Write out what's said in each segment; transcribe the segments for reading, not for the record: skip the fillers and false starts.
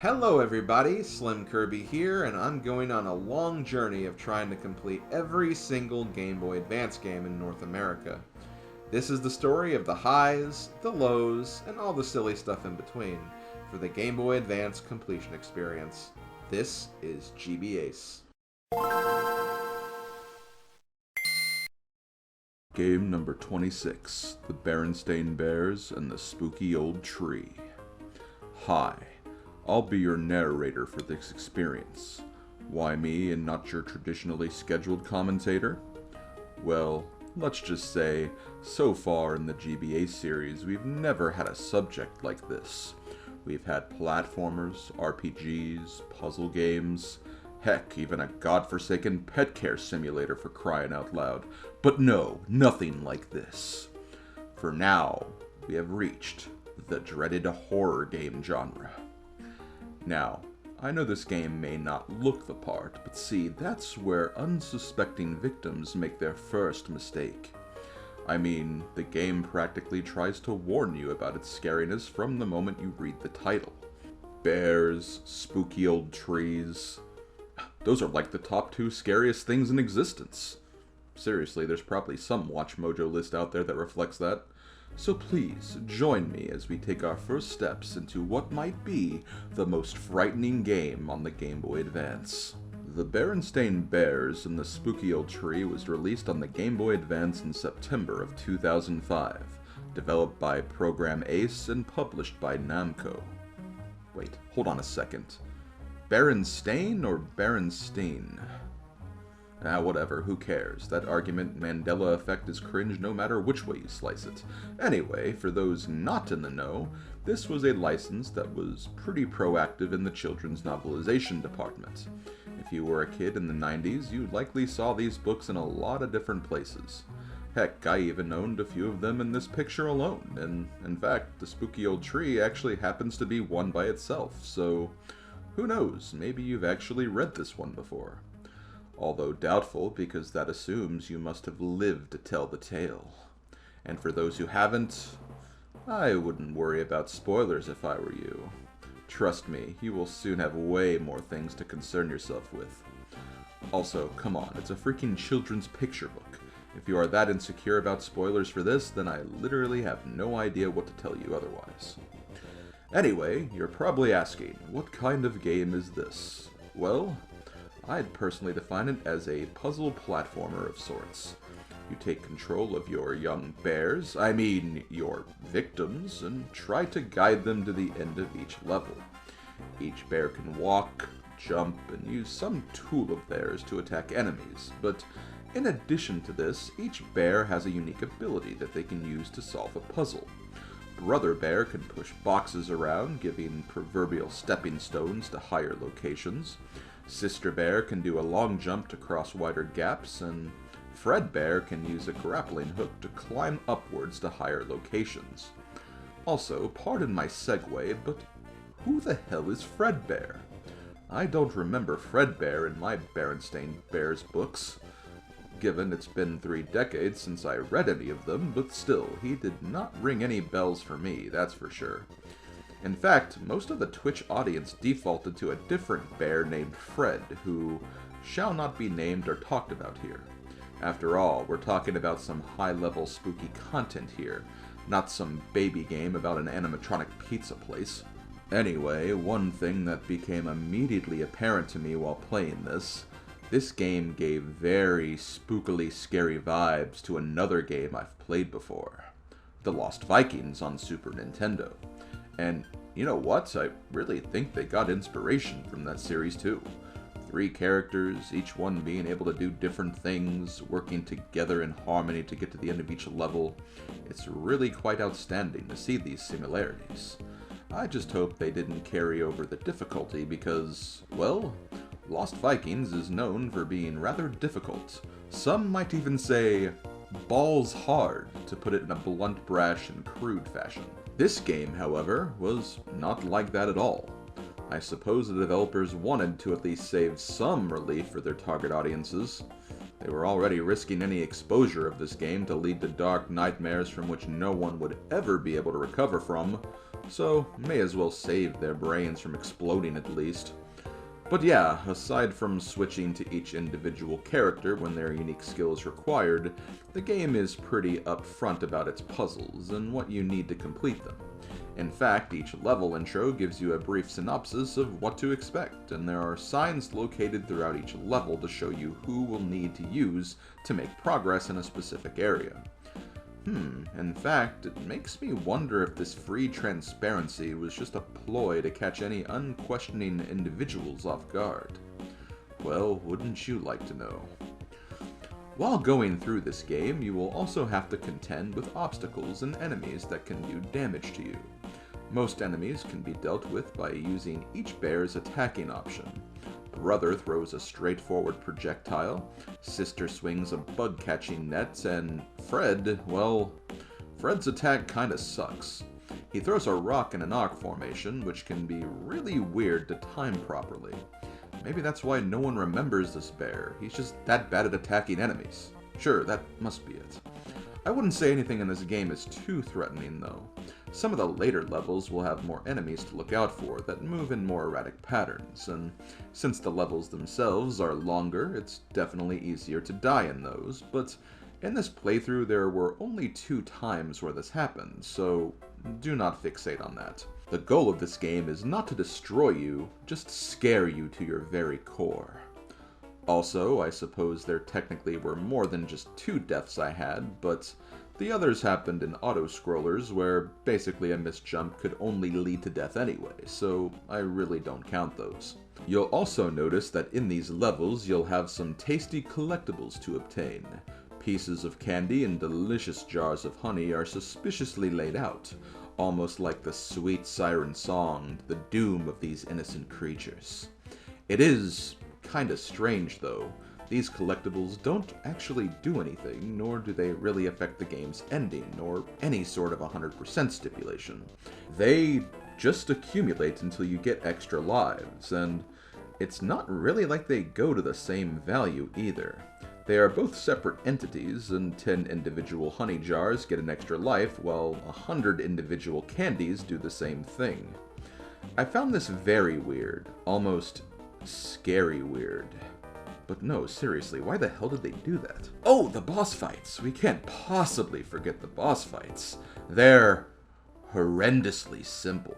Hello everybody, SlimKirby here, and I'm going on a long journey of trying to complete every single Game Boy Advance game in North America. This is the story of the highs, the lows, and all the silly stuff in between for the Game Boy Advance completion experience. This is GB Ace. Game number 26, The Berenstain Bears and the Spooky Old Tree. Hi, I'll be your narrator for this experience. Why me and not your traditionally scheduled commentator? Well, let's just say, so far in the GBA series, we've never had a subject like this. We've had platformers, RPGs, puzzle games, heck, even a godforsaken pet care simulator for crying out loud. But no, nothing like this. For now, we have reached the dreaded horror game genre. Now, I know this game may not look the part, but see, that's where unsuspecting victims make their first mistake. I mean, the game practically tries to warn you about its scariness from the moment you read the title. Bears, spooky old trees. Those are like the top 2 scariest things in existence. Seriously, there's probably some Watch Mojo list out there that reflects that. So please, join me as we take our first steps into what might be the most frightening game on the Game Boy Advance. The Berenstain Bears and the Spooky Old Tree was released on the Game Boy Advance in September of 2005, developed by Program Ace and published by Namco. Wait, hold on a second. Berenstain or Berenstain? Whatever, who cares? That argument Mandela effect is cringe no matter which way you slice it. Anyway, for those not in the know, this was a license that was pretty proactive in the children's novelization department. If you were a kid in the 90s, you likely saw these books in a lot of different places. Heck, I even owned a few of them in this picture alone, and in fact, the Spooky Old Tree actually happens to be one by itself, so who knows, maybe you've actually read this one before. Although doubtful, because that assumes you must have lived to tell the tale. And for those who haven't, I wouldn't worry about spoilers if I were you. Trust me, you will soon have way more things to concern yourself with. Also, come on, it's a freaking children's picture book. If you are that insecure about spoilers for this, then I literally have no idea what to tell you otherwise. Anyway, you're probably asking, what kind of game is this? Well, I'd personally define it as a puzzle platformer of sorts. You take control of your young bears, your victims, and try to guide them to the end of each level. Each bear can walk, jump, and use some tool of theirs to attack enemies, but in addition to this, each bear has a unique ability that they can use to solve a puzzle. Brother Bear can push boxes around, giving proverbial stepping stones to higher locations. Sister Bear can do a long jump to cross wider gaps, and Fred Bear can use a grappling hook to climb upwards to higher locations. Also, pardon my segue, but who the hell is Fred Bear? I don't remember Fred Bear in my Berenstain Bears books, given it's been 3 decades since I read any of them, but still, he did not ring any bells for me, that's for sure. In fact, most of the Twitch audience defaulted to a different bear named Fred, who shall not be named or talked about here. After all, we're talking about some high-level spooky content here, not some baby game about an animatronic pizza place. Anyway, one thing that became immediately apparent to me while playing this game gave very spookily scary vibes to another game I've played before, The Lost Vikings on Super Nintendo. And you know what? I really think they got inspiration from that series too. 3 characters, each one being able to do different things, working together in harmony to get to the end of each level. It's really quite outstanding to see these similarities. I just hope they didn't carry over the difficulty because, well, Lost Vikings is known for being rather difficult. Some might even say, balls hard, to put it in a blunt, brash, and crude fashion. This game, however, was not like that at all. I suppose the developers wanted to at least save some relief for their target audiences. They were already risking any exposure of this game to lead to dark nightmares from which no one would ever be able to recover from, so may as well save their brains from exploding at least. But yeah, aside from switching to each individual character when their unique skill is required, the game is pretty upfront about its puzzles and what you need to complete them. In fact, each level intro gives you a brief synopsis of what to expect, and there are signs located throughout each level to show you who will need to use to make progress in a specific area. In fact, it makes me wonder if this free transparency was just a ploy to catch any unquestioning individuals off guard. Well, wouldn't you like to know? While going through this game, you will also have to contend with obstacles and enemies that can do damage to you. Most enemies can be dealt with by using each bear's attacking option. Brother throws a straightforward projectile, Sister swings a bug-catching net, and Fred, well, Fred's attack kinda sucks. He throws a rock in an arc formation, which can be really weird to time properly. Maybe that's why no one remembers this bear. He's just that bad at attacking enemies. Sure, that must be it. I wouldn't say anything in this game is too threatening, though. Some of the later levels will have more enemies to look out for that move in more erratic patterns, and since the levels themselves are longer, it's definitely easier to die in those, but in this playthrough there were only 2 times where this happened, so do not fixate on that. The goal of this game is not to destroy you, just scare you to your very core. Also, I suppose there technically were more than just 2 deaths I had, but the others happened in auto-scrollers where basically a missed jump could only lead to death anyway, so I really don't count those. You'll also notice that in these levels you'll have some tasty collectibles to obtain. Pieces of candy and delicious jars of honey are suspiciously laid out, almost like the sweet siren song, the doom of these innocent creatures. It is kinda strange though. These collectibles don't actually do anything, nor do they really affect the game's ending, or any sort of 100% stipulation. They just accumulate until you get extra lives, and it's not really like they go to the same value either. They are both separate entities, and 10 individual honey jars get an extra life, while 100 individual candies do the same thing. I found this very weird, almost scary weird. But no, seriously, why the hell did they do that? Oh, the boss fights! We can't possibly forget the boss fights. They're horrendously simple.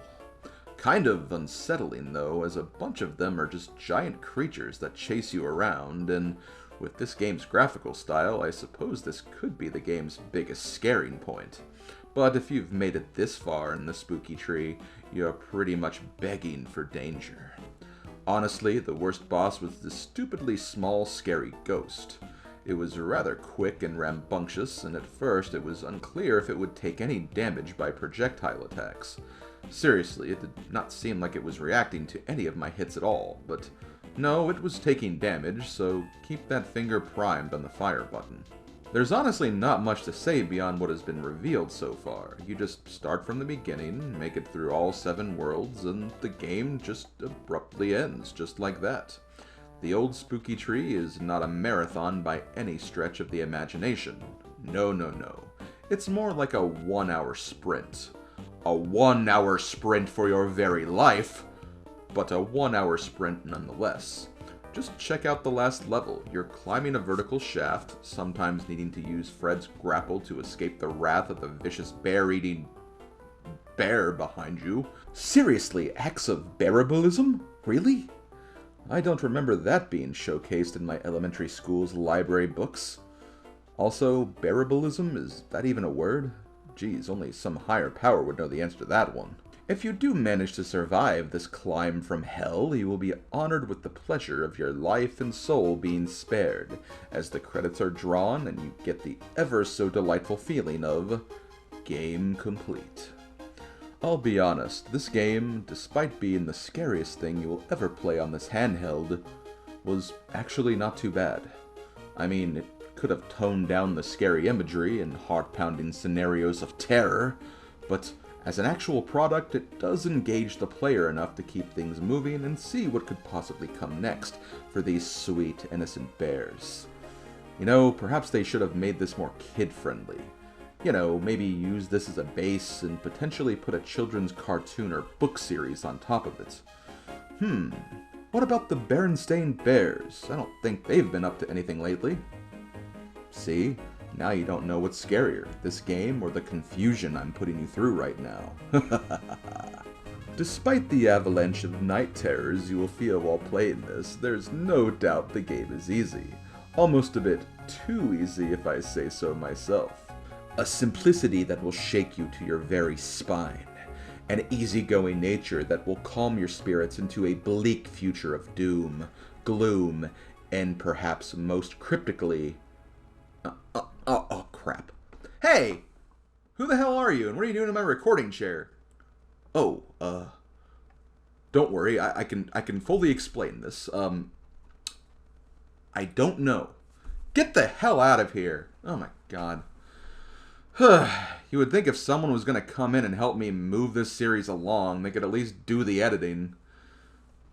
Kind of unsettling though, as a bunch of them are just giant creatures that chase you around, and with this game's graphical style, I suppose this could be the game's biggest scaring point. But if you've made it this far in the spooky tree, you're pretty much begging for danger. Honestly, the worst boss was the stupidly small, scary ghost. It was rather quick and rambunctious, and at first it was unclear if it would take any damage by projectile attacks. Seriously, it did not seem like it was reacting to any of my hits at all, but no, it was taking damage, so keep that finger primed on the fire button. There's honestly not much to say beyond what has been revealed so far. You just start from the beginning, make it through all 7 worlds, and the game just abruptly ends, just like that. The old spooky tree is not a marathon by any stretch of the imagination. No, no, no. It's more like a 1-hour sprint. A 1-hour sprint for your very life, but a 1-hour sprint nonetheless. Just check out the last level. You're climbing a vertical shaft, sometimes needing to use Fred's grapple to escape the wrath of the vicious bear-eating bear behind you. Seriously, acts of bearabilism? Really? I don't remember that being showcased in my elementary school's library books. Also, bearabilism, is that even a word? Geez, only some higher power would know the answer to that one. If you do manage to survive this climb from hell, you will be honored with the pleasure of your life and soul being spared, as the credits are drawn and you get the ever so delightful feeling of game complete. I'll be honest, this game, despite being the scariest thing you will ever play on this handheld, was actually not too bad. I mean, it could have toned down the scary imagery and heart-pounding scenarios of terror, but as an actual product, it does engage the player enough to keep things moving and see what could possibly come next for these sweet, innocent bears. You know, perhaps they should have made this more kid-friendly. You know, maybe use this as a base and potentially put a children's cartoon or book series on top of it. What about the Berenstain Bears? I don't think they've been up to anything lately. See? Now you don't know what's scarier, this game or the confusion I'm putting you through right now. Despite the avalanche of night terrors you will feel while playing this, there's no doubt the game is easy. Almost a bit too easy if I say so myself. A simplicity that will shake you to your very spine. An easygoing nature that will calm your spirits into a bleak future of doom, gloom, and perhaps most cryptically... Oh, crap. Hey! Who the hell are you, and what are you doing in my recording chair? Oh, don't worry, I can fully explain this. I don't know. Get the hell out of here! Oh my god. You would think if someone was going to come in and help me move this series along, they could at least do the editing.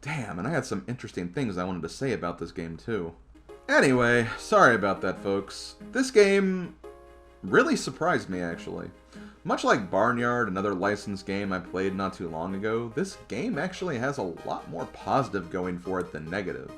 Damn, and I had some interesting things I wanted to say about this game too. Anyway, sorry about that, folks. This game really surprised me, actually. Much like Barnyard, another licensed game I played not too long ago, this game actually has a lot more positive going for it than negative.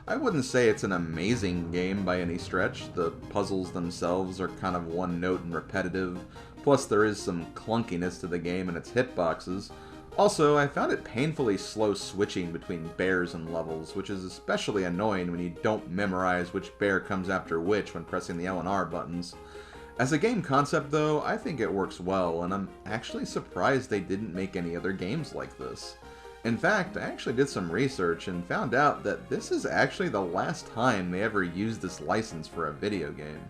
I wouldn't say it's an amazing game by any stretch. The puzzles themselves are kind of one-note and repetitive, plus there is some clunkiness to the game and its hitboxes. Also, I found it painfully slow switching between bears and levels, which is especially annoying when you don't memorize which bear comes after which when pressing the L and R buttons. As a game concept, though, I think it works well, and I'm actually surprised they didn't make any other games like this. In fact, I actually did some research and found out that this is actually the last time they ever used this license for a video game.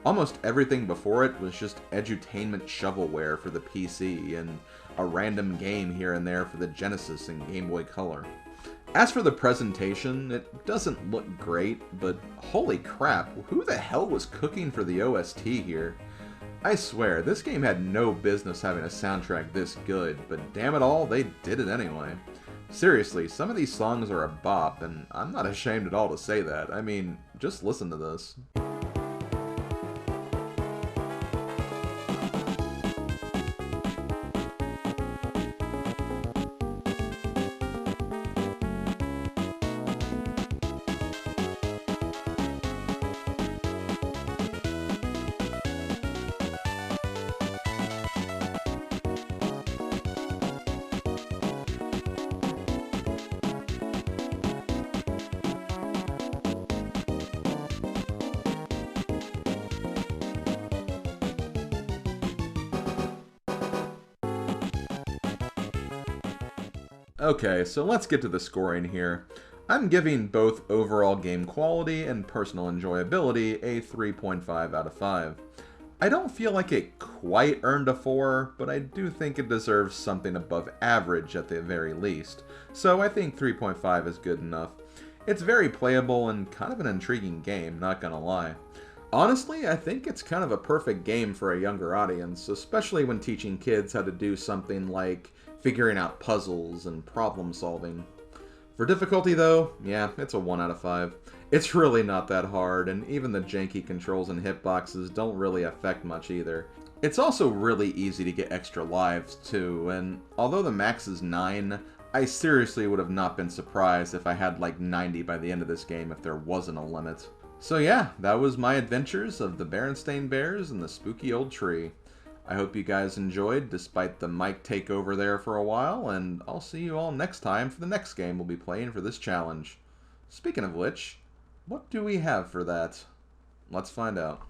Almost everything before it was just edutainment shovelware for the PC and a random game here and there for the Genesis and Game Boy Color. As for the presentation, it doesn't look great, but holy crap, who the hell was cooking for the OST here? I swear, this game had no business having a soundtrack this good, but damn it all, they did it anyway. Seriously, some of these songs are a bop, and I'm not ashamed at all to say that. I mean, just listen to this. Okay, so let's get to the scoring here. I'm giving both overall game quality and personal enjoyability a 3.5 out of 5. I don't feel like it quite earned a 4, but I do think it deserves something above average at the very least, so I think 3.5 is good enough. It's very playable and kind of an intriguing game, not gonna lie. Honestly, I think it's kind of a perfect game for a younger audience, especially when teaching kids how to do something like figuring out puzzles and problem solving. For difficulty though, yeah, it's a 1 out of 5. It's really not that hard, and even the janky controls and hitboxes don't really affect much either. It's also really easy to get extra lives too, and although the max is 9, I seriously would have not been surprised if I had like 90 by the end of this game if there wasn't a limit. So yeah, that was my adventures of the Berenstain Bears and the spooky old tree. I hope you guys enjoyed, despite the mic takeover there for a while, and I'll see you all next time for the next game we'll be playing for this challenge. Speaking of which, what do we have for that? Let's find out.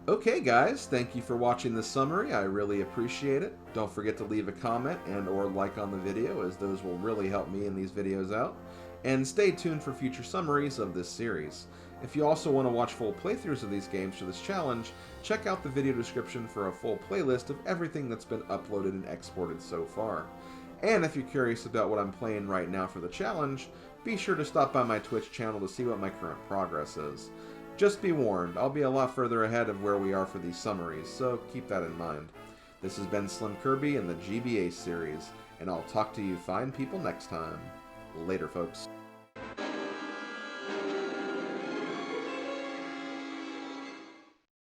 Okay guys, thank you for watching this summary. I really appreciate it. Don't forget to leave a comment and or like on the video, as those will really help me in these videos out. And stay tuned for future summaries of this series. If you also want to watch full playthroughs of these games for this challenge, check out the video description for a full playlist of everything that's been uploaded and exported so far. And if you're curious about what I'm playing right now for the challenge, be sure to stop by my Twitch channel to see what my current progress is. Just be warned, I'll be a lot further ahead of where we are for these summaries, so keep that in mind. This has been SlimKirby in the GBA series, and I'll talk to you fine people next time. Later, folks.